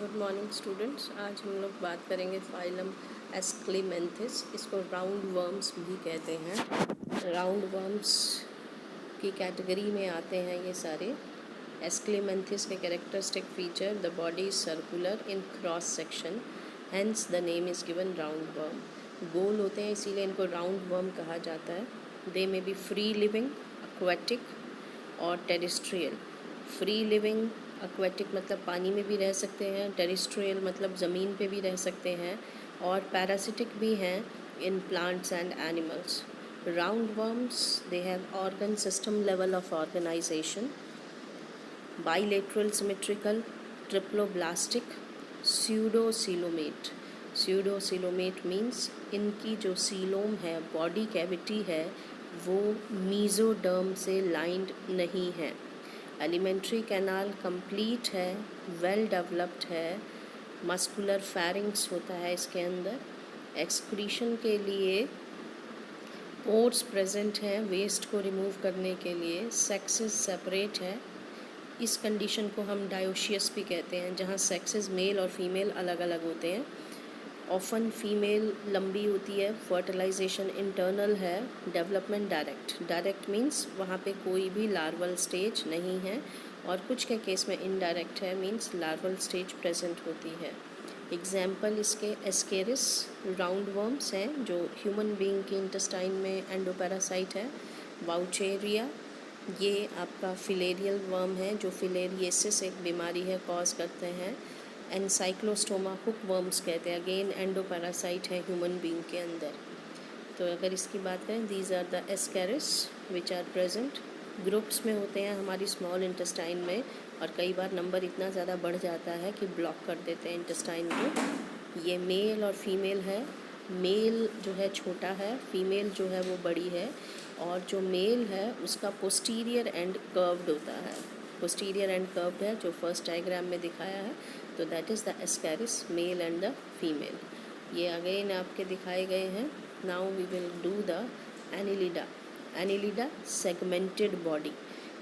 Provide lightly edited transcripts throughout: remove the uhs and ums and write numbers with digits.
Good morning students. आज हम लोग बात करेंगे फाइलम एस्क्लेमेंथिस। इसको राउंड वर्म्स भी कहते हैं। राउंड वर्म्स की कैटेगरी में आते हैं ये सारे। एस्क्लेमेंथिस के characteristic feature, the body is circular in cross section, hence the name is given round worm. गोल होते हैं इसीलिए इनको राउंड वर्म कहा जाता है। दे may B free living, aquatic और टेरेस्ट्रियल। फ्री लिविंग एक्वेटिक मतलब पानी में भी रह सकते हैं, टेरेस्ट्रियल मतलब ज़मीन पे भी रह सकते हैं, और पैरासिटिक भी हैं in plants and animals. Round worms, they have organ system level of organisation, bilateral symmetrical, triploblastic, pseudocoelomate. Pseudocoelomate means इनकी जो सीलोम है, बॉडी कैविटी है, वो मीजोडर्म से लाइंड नहीं है। एलिमेंट्री कैनाल कंप्लीट है, वेल डेवलप्ड है। मस्कुलर फेरिंग्स होता है इसके अंदर। एक्सक्रीशन के लिए पोर्स प्रेजेंट हैं वेस्ट को रिमूव करने के लिए। सेक्सेस सेपरेट है। इस कंडीशन को हम डायोशियस भी कहते हैं, जहाँ सेक्सेस मेल और फीमेल अलग अलग होते हैं। ऑफन फीमेल लंबी होती है, फर्टिलाइजेशन इंटरनल है, डेवलपमेंट डायरेक्ट। डायरेक्ट मीन्स वहाँ पे कोई भी लार्वल स्टेज नहीं है, और कुछ के केस में इनडायरेक्ट है, मीन्स लार्वल स्टेज प्रेजेंट होती है। एग्जाम्पल इसके एस्केरिस राउंड वर्म्स हैं जो ह्यूमन बीइंग के इंटेस्टाइन में एंडोपैरासाइट है। वाउचेरिया, ये आपका फिलेरियल वर्म है जो फिलेरियसिस एक बीमारी है कॉज करते हैं। एनसाइक्लोस्टोमा हुक वर्म्स कहते हैं, अगेन एंडोपैरासाइट है ह्यूमन बीइंग के अंदर। तो अगर इसकी बात करें, these are the ascaris which are present. Groups में होते हैं हमारी स्मॉल इंटेस्टाइन में, और कई बार नंबर इतना ज़्यादा बढ़ जाता है कि ब्लॉक कर देते हैं इंटेस्टाइन को। ये मेल और फीमेल है। मेल जो है छोटा है, फीमेल जो है वो बड़ी है, और जो मेल है उसका पोस्टीरियर एंड कर्व्ड होता है। पोस्टीरियर एंड कर्व्ड है जो फर्स्ट डायग्राम में दिखाया है। तो that is the ascaris, male and the female. ये अगेन आपके दिखाए गए हैं। Now we will do the annelida. Annelida segmented body.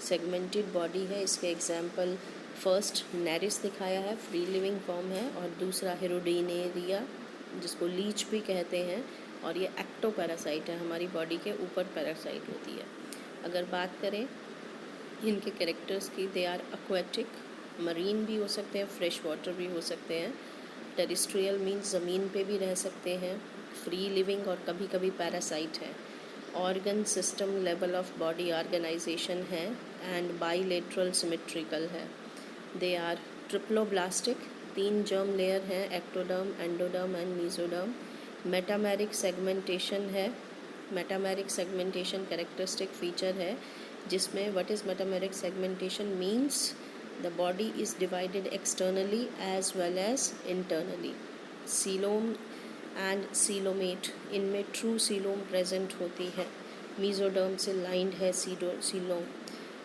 Segmented body है, इसके एग्जाम्पल फर्स्ट नेरिस दिखाया है, फ्री लिविंग फॉर्म है, और दूसरा हेरोडिनेरिया जिसको लीच भी कहते हैं, और ये एक्टोपैरासाइट है, हमारी बॉडी के ऊपर पैरासाइट होती है। अगर बात करें इनके कैरेक्टर्स की, दे आर एक्वेटिक, मरीन भी हो सकते हैं, फ्रेश वाटर भी हो सकते हैं। टेरेस्ट्रियल मीन्स ज़मीन पे भी रह सकते हैं। फ्री लिविंग और कभी कभी पैरासाइट है। Organ system level of body organisation है, एंड बाइलेटरल सिमेट्रिकल है। They are triploblastic, 3 germ layer हैं, ectoderm, endoderm and mesoderm. Metameric segmentation है। मेटामेरिक सेगमेंटेशन कैरेक्टरिस्टिक फीचर है, जिसमें what is metameric segmentation means the body is divided externally as well as internally. Coelom and coelomate, इनमें true coelom present होती है। Mesoderm से lined है coelom.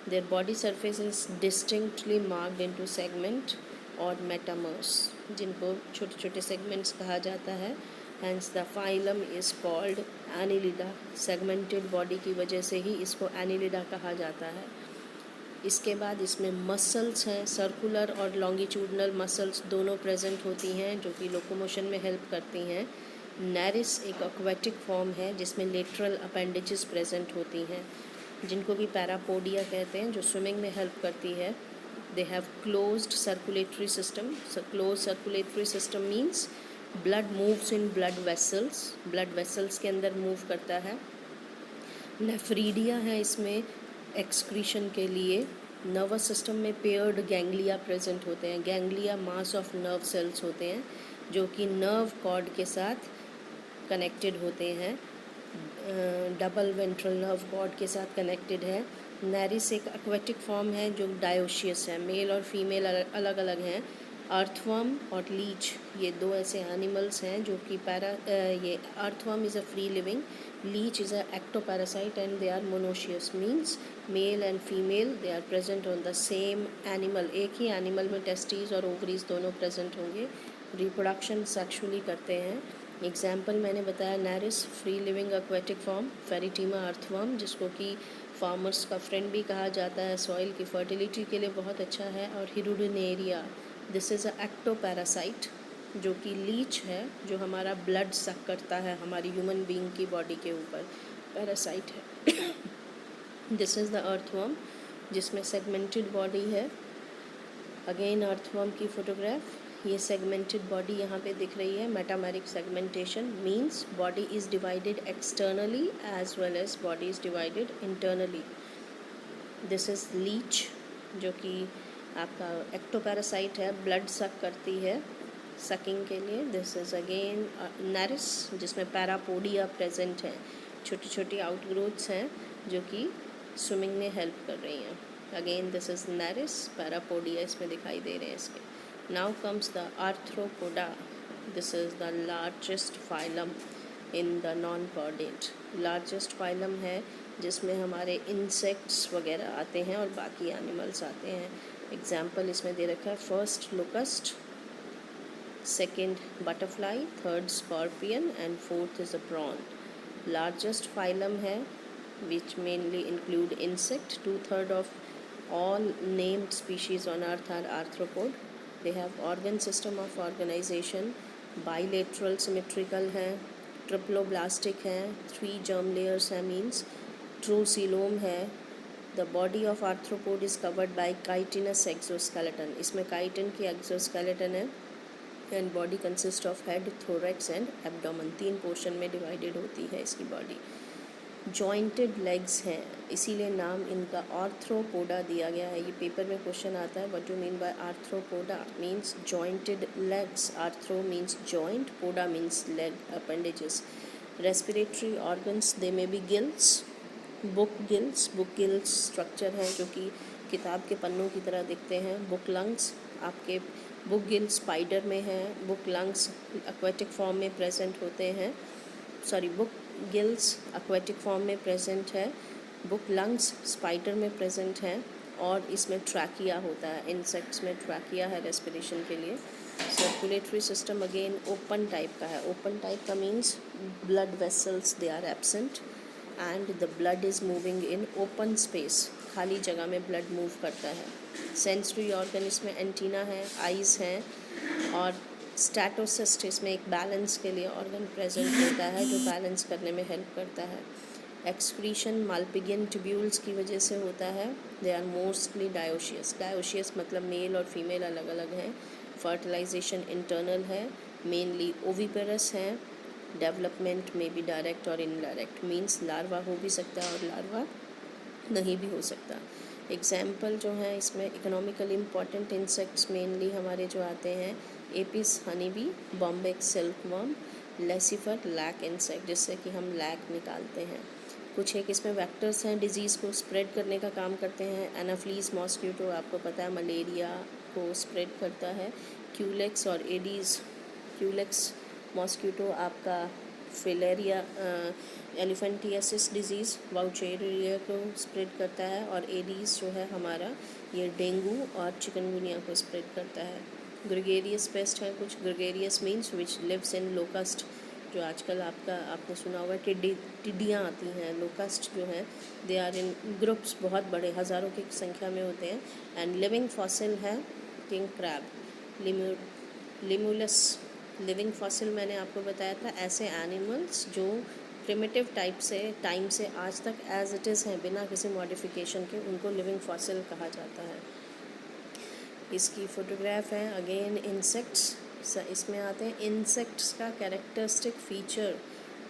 Their body surface is distinctly marked into segment और metamers, जिनको छोटे छोटे segments कहा जाता है। Hence the phylum is called annelida. Segmented body की वजह से ही इसको एनिलिडा कहा जाता है। इसके बाद इसमें मसल्स हैं, सर्कुलर और लॉन्गिट्यूडनल मसल्स दोनों प्रेजेंट होती हैं, जो कि लोकोमोशन में हेल्प करती हैं। नेरिस एक एक्वेटिक फॉर्म है जिसमें लेटरल अपेंडेजेस प्रेजेंट होती हैं, जिनको कि पैरापोडिया कहते हैं, जो स्विमिंग में हेल्प करती है। They have closed circulatory system. Close circulatory system means blood moves in blood vessels, blood vessels के अंदर मूव करता है। नेफ्रीडिया है इसमें एक्सक्रीशन के लिए। नर्वस सिस्टम में पेयर्ड गैंग्लिया प्रेजेंट होते हैं। Ganglia mass of nerve cells होते हैं जो कि नर्व कॉर्ड के साथ कनेक्टेड होते हैं, डबल वेंट्रल नर्व कॉर्ड के साथ कनेक्टेड है। नेरिस एक एक्वेटिक फॉर्म है जो डायोशियस है, मेल और फीमेल अलग अलग हैं। अर्थवर्म और लीच, ये 2 ऐसे एनिमल्स हैं जो कि ये earthworm is a free living, leech is a ectoparasite, and they are monoecious means male and female they are present on the same animal. एक ही एनिमल में टेस्टीज और ओवरीज दोनों प्रेजेंट होंगे। रिप्रोडक्शन सेक्सुअली करते हैं। एग्जाम्पल मैंने बताया Nereis, free living aquatic form. Pheretima earthworm, जिसको कि फार्मर्स का फ्रेंड भी कहा जाता है, सॉइल की फर्टिलिटी के लिए बहुत अच्छा है। और Hirudinaria this is a ectoparasite, जो कि लीच है, जो हमारा ब्लड सक करता है हमारी ह्यूमन बीइंग की बॉडी के ऊपर, पैरासाइट है। दिस इज़ द अर्थवर्म, जिसमें सेगमेंटेड बॉडी है। अगेन अर्थवर्म की फोटोग्राफ, ये सेगमेंटेड बॉडी यहाँ पे दिख रही है। Metameric segmentation means body is divided externally as well as body is divided internally. This is leech, जो कि आपका एक्टोपैरासाइट है, ब्लड सक करती है सकिंग के लिए। दिस इज़ अगेन नैरिस, जिसमें पैरापोडिया प्रेजेंट है, छोटी छोटी आउटग्रोथ्स हैं जो कि स्विमिंग में हेल्प कर रही हैं। अगेन दिस इज़ नैरिस, पैरापोडिया इसमें दिखाई दे रहे हैं इसके। Now comes the arthropoda, this is the largest phylum in the non chordate. Largest phylum है जिसमें हमारे इंसेक्ट्स वगैरह आते हैं और बाकी एनिमल्स आते हैं। एग्जाम्पल इसमें दे रखा है, first locust, second butterfly, third scorpion and fourth is a prawn. Largest phylum है which mainly include insect. 2/3 of all named species on earth are arthropod. They have organ system of organization, bilateral symmetrical है, triploblastic है, 3 germ layers है, means true coelom है। The body of arthropod is covered by chitinous exoskeleton, इसमें chitin की exoskeleton है। and body consists of head, thorax and abdomen, 3 portion में divided होती है इसकी बॉडी। जॉइंटेड लेग्स हैं, इसीलिए नाम इनका आर्थ्रोपोडा दिया गया है। ये पेपर में क्वेश्चन आता है, what do mean by Arthropoda? Means jointed legs. Arthro means joint, poda means leg, appendages. Respiratory organs, they may be gills, book gills structure हैं जो कि किताब के पन्नों की तरह दिखते हैं। बुक लंग्स, आपके बुक गिल्स स्पाइडर में हैं, बुक लंग्स एक्वेटिक फॉर्म में प्रेजेंट होते हैं। बुक गिल्स एक्वेटिक फॉर्म में प्रेजेंट है, बुक लंग्स स्पाइडर में प्रेजेंट है, और इसमें ट्रैकिया होता है। इंसेक्ट्स में ट्रैकिया है रेस्पिरेशन के लिए। Circulatory system again open type का है। ओपन टाइप का means blood vessels they are absent and the blood is moving in open space, खाली जगह में ब्लड मूव करता है। सेंसरी ऑर्गन इसमें एंटीना है, आइज़ हैं, और स्टैटोसिस्ट इसमें एक बैलेंस के लिए ऑर्गन प्रेजेंट होता है जो बैलेंस करने में हेल्प करता है। एक्सक्रीशन माल्पिगियन ट्यूब्यूल्स की वजह से होता है। दे आर मोस्टली डायोशियस मतलब मेल और फीमेल अलग अलग हैं। फर्टिलाइजेशन इंटरनल है, मेनली ओविपेरस हैं। डेवलपमेंट में भी डायरेक्ट और इनडायरेक्ट, मीन्स लार्वा हो भी सकता है और लार्वा नहीं भी हो सकता। एग्जाम्पल जो हैं इसमें इकोनॉमिकली इम्पॉर्टेंट इंसेक्ट्स मेनली हमारे जो आते हैं, Apis honey bee, Bombyx silkworm, Laccifer lac insect, जिससे कि हम लैक निकालते हैं। कुछ एक इसमें वेक्टर्स हैं, डिजीज़ को स्प्रेड करने का काम करते हैं। एनाफ्लीज मॉस्किटो, आपको पता है मलेरिया को स्प्रेड करता है। क्यूलेक्स और एडीज़, क्यूलेक्स मॉस्किटो आपका फिलेरिया एलिफेंटियासिस डिजीज़ वाउचेरिया को स्प्रेड करता है, और एडीज़ जो है हमारा ये डेंगू और चिकनगुनिया को स्प्रेड करता है। ग्रेगेरियस पेस्ट है कुछ। Gregarious means which lives in locust, जो आजकल आपने सुना होगा टिड्डियाँ आती हैं। लोकस्ट जो है दे आर इन ग्रुप्स, बहुत बड़े हज़ारों की संख्या में होते हैं। एंड लिविंग फॉसिल है king crab, Limulus. Living fossil मैंने आपको बताया था, ऐसे एनिमल्स जो प्रिमिटिव टाइम से आज तक एज इट इज़ हैं, बिना किसी मॉडिफिकेशन के, उनको लिविंग फॉसिल कहा जाता है। इसकी फ़ोटोग्राफ है। अगेन इंसेक्ट्स, इसमें आते हैं इंसेक्ट्स का characteristic feature,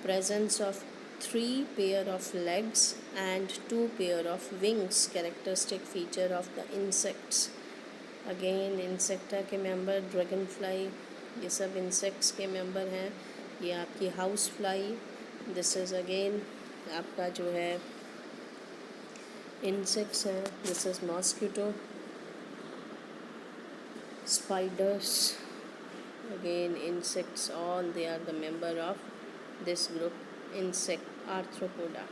presence of 3 pair of legs and 2 pair of wings, characteristic feature of the insects. Again insecta के मेंबर, ड्रैगन फ्लाई, ये सब इंसेक्ट्स के मेंबर हैं। ये आपकी house fly, this is again आपका जो है इंसेक्ट्स हैं। This is mosquito, spiders, again insects, all they are the member of this group, insect arthropoda.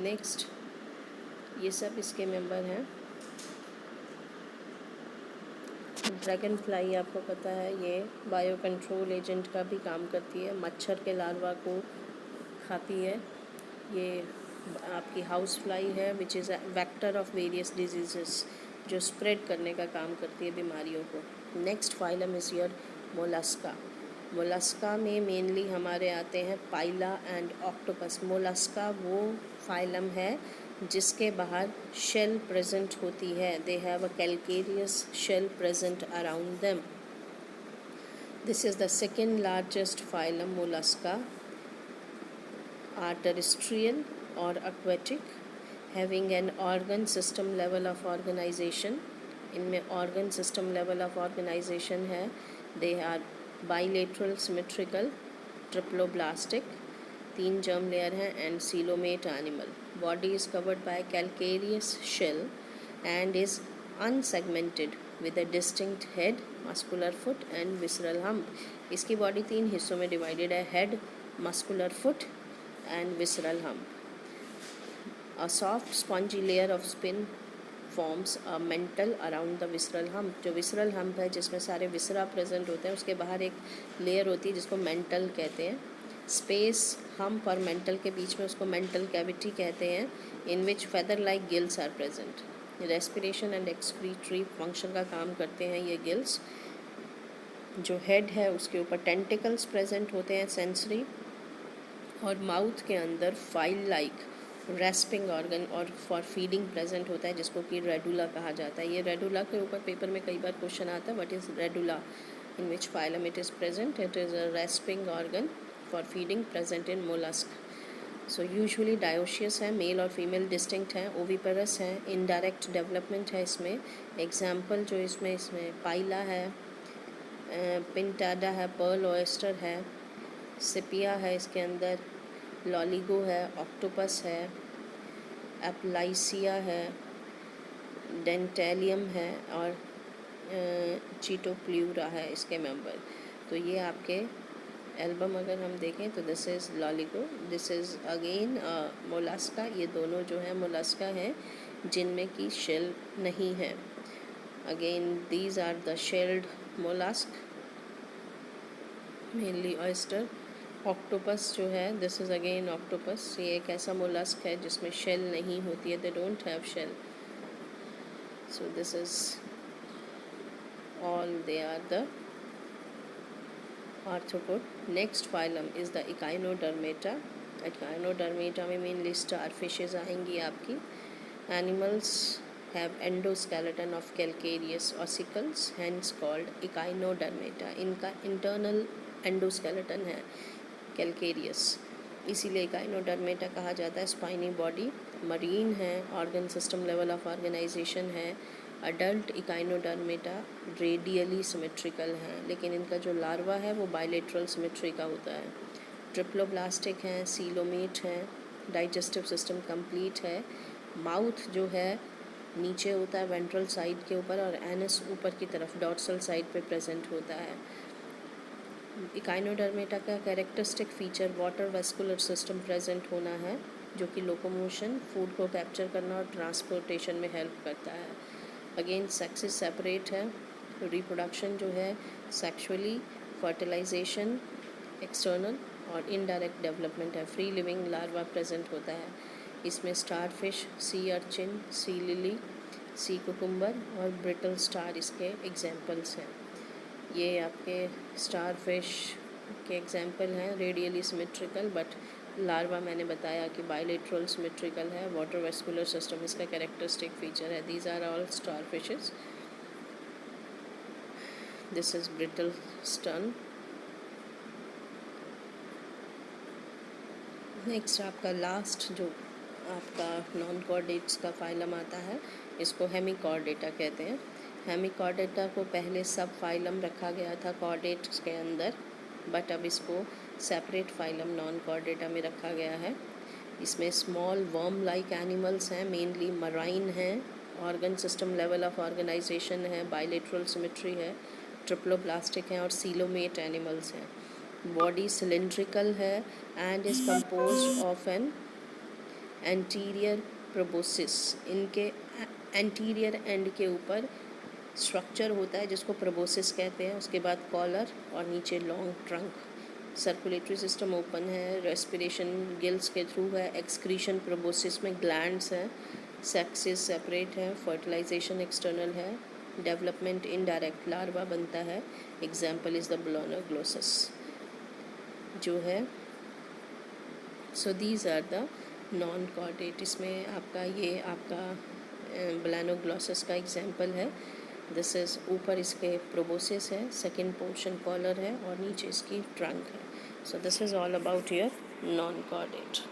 Next, ये सब इसके मेंबर हैं। ड्रैगन फ्लाई आपको पता है, ये बायो कंट्रोल एजेंट का भी काम करती है, मच्छर के लार्वा को खाती है। ये आपकी हाउस फ्लाई है which is a vector of various diseases. जो स्प्रेड करने का काम करती है बीमारियों को। Next phylum is your mollusca. Mollusca में मेनली हमारे आते हैं पाइला एंड ऑक्टोपस। मोलस्का वो फाइलम है जिसके बाहर शेल प्रेजेंट होती है। They have a calcareous shell present around them. This is the second largest phylum mollusca, are terrestrial or aquatic, having an organ system level of organization. इनमें organ system level of organization है. They are bilateral symmetrical, triploblastic, 3 germ layer हैं, and coelomate animal. Body is covered by calcareous shell and is unsegmented with a distinct head, muscular foot and visceral hump. इसकी body 3 हिस्सों में divided है, head, muscular foot and visceral hump. A soft spongy layer of skin forms a mantle around the visceral hump. जो visceral hump है जिसमें सारे viscera present होते हैं, उसके बाहर एक layer होती है जिसको mantle कहते हैं. Space hump और mantle के बीच में उसको mantle cavity कहते हैं, in which feather like gills are present. Respiration and excretory function का काम करते हैं ये gills. जो head है उसके ऊपर tentacles present होते हैं sensory, और माउथ के अंदर फाइल लाइक रेस्पिंग ऑर्गन और फॉर फीडिंग प्रेजेंट होता है जिसको कि रेडुला कहा जाता है. ये रेडुला के ऊपर पेपर में कई बार क्वेश्चन आता है, what is radula, in which phylum it is present. It is a respiring organ for feeding present in mollusc. So usually dioecious है, मेल और फीमेल डिस्टिंक्ट है, ओविपेरस है, इनडायरेक्ट डेवलपमेंट है इसमें. एग्जाम्पल जो इसमें पाइला है, पिंटाडा है, पर्ल ऑयस्टर है, सिपिया है, इसके अंदर लॉलिगो है, ऑक्टोपस है, एप्लाइसिया है, डेंटेलियम है और चीटोप्ल्यूरा है इसके मेंबर. तो ये आपके एल्बम अगर हम देखें तो this is Loligo, this is again Mollusca. ये दोनों जो है मोलस्का हैं जिनमें की शेल नहीं है. Again these are the shelled mollusc, mainly oyster. Octopus जो है दिस इज़ अगेन ऑक्टोपस. ये एक ऐसा मोलस्क है जिसमें शेल नहीं होती है, they don't have shell. So this is all they are the arthropod. Next phylum is the echinodermata. Echinodermata में मेनली स्टार फिशेज आएंगी आपकी. Animals have endoskeleton of calcareous ossicles, hence called echinodermata. इनका internal endoskeleton है calcareous, इसीलिए echinodermata कहा जाता है. Spiny body, marine है, organ system level of organisation है. अडल्ट इकाइनोडर्मेटा रेडियली सिमेट्रिकल हैं, लेकिन इनका जो लार्वा है वो बायलेटरल सिमेट्री का होता है. ट्रिप्लोब्लास्टिक हैं, सीलोमेट हैं, डाइजेस्टिव सिस्टम कंप्लीट है. माउथ जो है नीचे होता है वेंट्रल साइड के ऊपर, और एनस ऊपर की तरफ डॉर्सल साइड पे प्रेजेंट होता है. इकाइनोडर्मेटा का characteristic feature water vascular system present होना है, जो कि लोकोमोशन, फूड को कैप्चर करना और ट्रांसपोर्टेशन में हेल्प करता है. अगेन सेक्सेस सेपरेट है. रिप्रोडक्शन जो है सेक्सुअली, फर्टिलाइजेशन एक्सटर्नल और इनडायरेक्ट डेवलपमेंट है. फ्री लिविंग लार्वा प्रेजेंट होता है. इसमें star fish, sea urchin, sea lily, sea cucumber और ब्रिटल स्टार इसके एग्जाम्पल्स हैं. ये आपके स्टार फिश के एग्जाम्पल हैं, रेडियली सिमेट्रिकल, बट लार्वा मैंने बताया कि बायलेटरल सिमेट्रिकल है. वाटर वेस्कुलर सिस्टम इसका कैरेक्टरिस्टिक फीचर है. These are all star fishes. This is brittle stern. Next आपका लास्ट जो आपका नॉन कॉर्डेट्स का फाइलम आता है, इसको हेमिकॉर्डेटा कहते हैं. हेमिकॉर्डेटा को पहले सब फाइलम रखा गया था कॉर्डेट्स के अंदर, बट अब इसको सेपरेट फाइलम नॉन कॉर्डेटा में रखा गया है. इसमें स्मॉल वर्म लाइक एनिमल्स हैं, मेनली मराइन हैं, organ system level of organisation है, बायलेटरल सिमेट्री है, ट्रिप्लोप्लास्टिक हैं और सीलोमेट एनिमल्स हैं. बॉडी सिलेंड्रिकल है and is composed of an anterior proboscis. इनके एंटीरियर एंड के ऊपर स्ट्रक्चर होता है जिसको प्रोबोसिस कहते हैं. उसके बाद कॉलर और नीचे long trunk. Circulatory system open है, रेस्पिरेशन गिल्स के थ्रू है, एक्सक्रीशन प्रोबोसिस में ग्लैंड्स हैं, सेक्सेस सेपरेट है, फर्टिलाइजेशन एक्सटर्नल है, डेवलपमेंट इनडायरेक्ट, लार्वा बनता है। एग्जाम्पल इज़ द ब्लानोग्लोसस जो है। So these are the non chordate. इसमें आपका ये आपका ब्लानोग्लोसस का एग्जाम्पल है। दिस इज़ ऊपर इसके प्रोबोसिस है, सेकेंड पोर्शन कॉलर है और नीचे इसकी ट्रंक है। सो this is all about your non chordate.